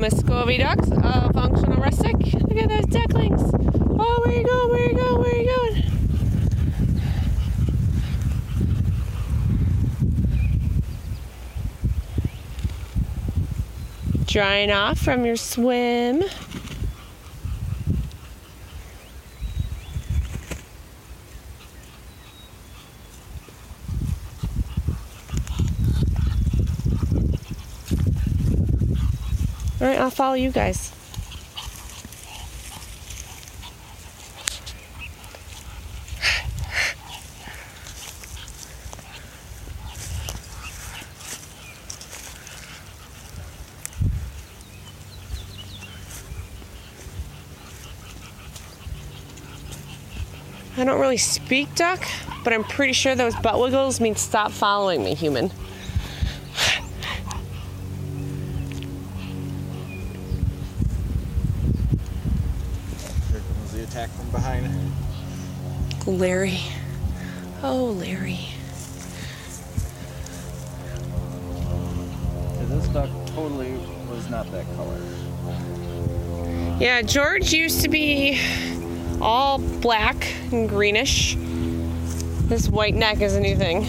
Muscovy ducks of Functional Rustic. Look at those ducklings. Oh, where are you going? Where are you going? Where are you going? Drying off from your swim. All right, I'll follow you guys. I don't really speak duck, but I'm pretty sure those butt wiggles mean stop following me, human. Here comes the attack from behind. Larry. Oh, Larry. This duck totally was not that color. Yeah, George used to be all black and greenish. This white neck is a new thing.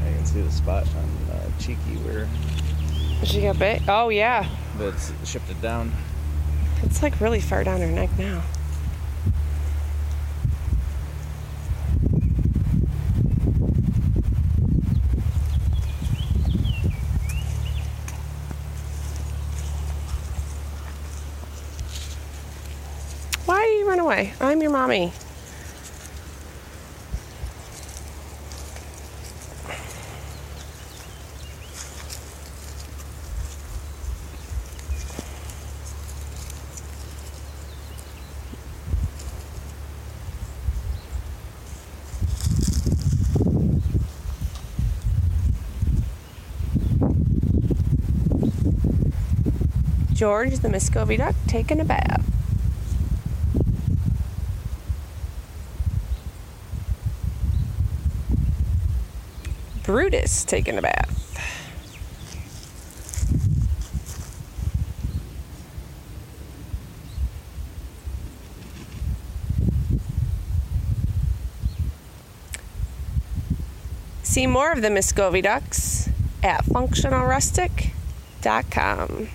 I can see the spot on Cheeky where She got bit? Oh, yeah. it's shifted down. It's like really far down her neck now. Why do you run away? I'm your mommy. George, the Muscovy duck, taking a bath. Brutus taking a bath. See more of the Muscovy ducks at functionalrustic.com.